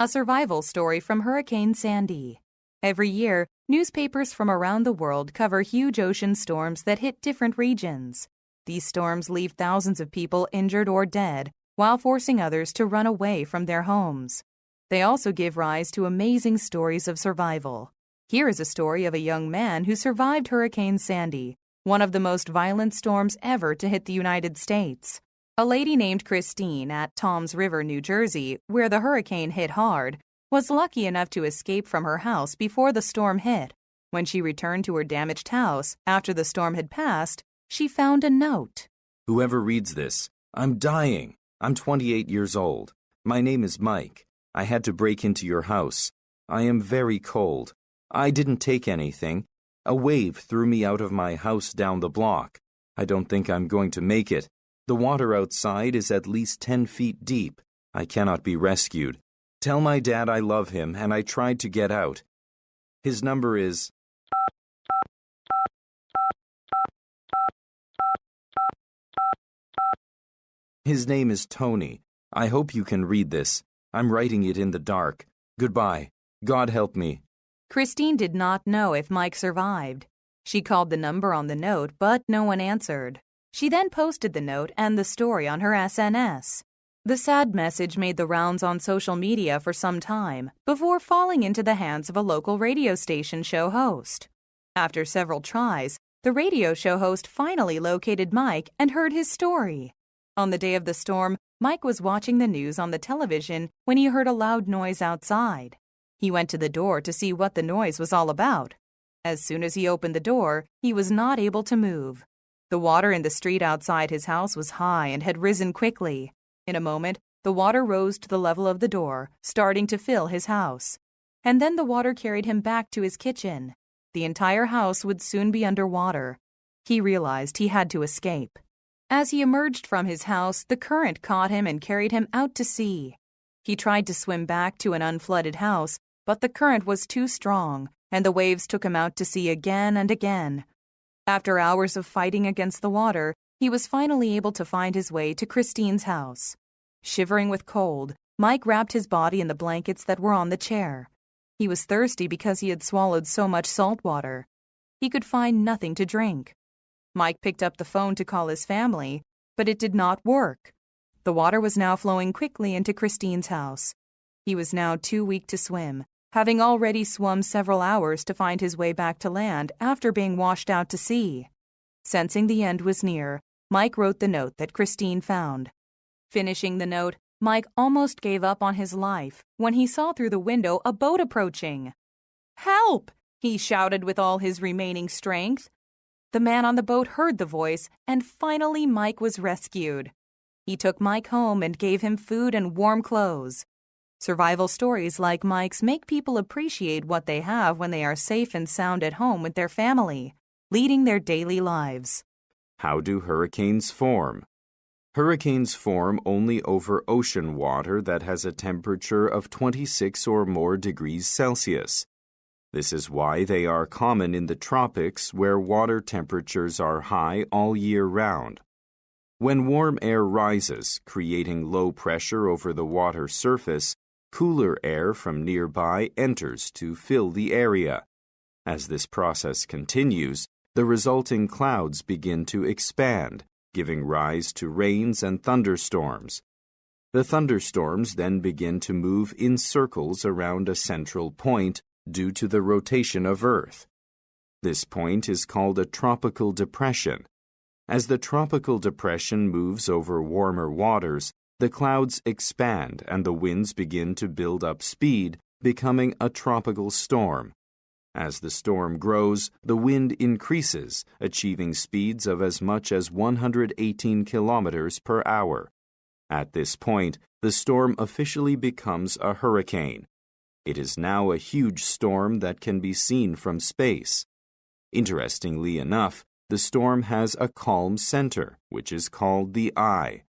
A survival story from Hurricane Sandy. Every year, newspapers from around the world cover huge ocean storms that hit different regions. These storms leave thousands of people injured or dead, while forcing others to run away from their homes. They also give rise to amazing stories of survival. Here is a story of a young man who survived Hurricane Sandy, one of the most violent storms ever to hit the United States. A lady named Christine at Toms River, New Jersey, where the hurricane hit hard, was lucky enough to escape from her house before the storm hit. When she returned to her damaged house after the storm had passed, she found a note. Whoever reads this, I'm dying. I'm 28 years old. My name is Mike. I had to break into your house. I am very cold. I didn't take anything. A wave threw me out of my house down the block. I don't think I'm going to make it. The water outside is at least 10 feet deep. I cannot be rescued. Tell my dad I love him and I tried to get out. His number is... His name is Tony. I hope you can read this. I'm writing it in the dark. Goodbye. God help me. Christine did not know if Mike survived. She called the number on the note, but no one answered. She then posted the note and the story on her SNS. The sad message made the rounds on social media for some time before falling into the hands of a local radio station show host. After several tries, the radio show host finally located Mike and heard his story. On the day of the storm, Mike was watching the news on the television when he heard a loud noise outside. He went to the door to see what the noise was all about. As soon as he opened the door, he was not able to move. The water in the street outside his house was high and had risen quickly. In a moment, the water rose to the level of the door, starting to fill his house. And then the water carried him back to his kitchen. The entire house would soon be underwater. He realized he had to escape. As he emerged from his house, the current caught him and carried him out to sea. He tried to swim back to an unflooded house, but the current was too strong, and the waves took him out to sea again and again. After hours of fighting against the water, he was finally able to find his way to Christine's house. Shivering with cold, Mike wrapped his body in the blankets that were on the chair. He was thirsty because he had swallowed so much salt water. He could find nothing to drink. Mike picked up the phone to call his family, but it did not work. The water was now flowing quickly into Christine's house. He was now too weak to swim, having already swum several hours to find his way back to land after being washed out to sea. Sensing the end was near, Mike wrote the note that Christine found. Finishing the note, Mike almost gave up on his life when he saw through the window a boat approaching. "Help!" he shouted with all his remaining strength. The man on the boat heard the voice, and finally Mike was rescued. He took Mike home and gave him food and warm clothes. Survival stories like Mike's make people appreciate what they have when they are safe and sound at home with their family, leading their daily lives. How do hurricanes form? Hurricanes form only over ocean water that has a temperature of 26 or more degrees Celsius. This is why they are common in the tropics where water temperatures are high all year round. When warm air rises, creating low pressure over the water surface, cooler air from nearby enters to fill the area. As this process continues, the resulting clouds begin to expand, giving rise to rains and thunderstorms. The thunderstorms then begin to move in circles around a central point due to the rotation of Earth. This point is called a tropical depression. As the tropical depression moves over warmer waters, the clouds expand and the winds begin to build up speed, becoming a tropical storm. As the storm grows, the wind increases, achieving speeds of as much as 118 kilometers per hour. At this point, the storm officially becomes a hurricane. It is now a huge storm that can be seen from space. Interestingly enough, the storm has a calm center, which is called the eye.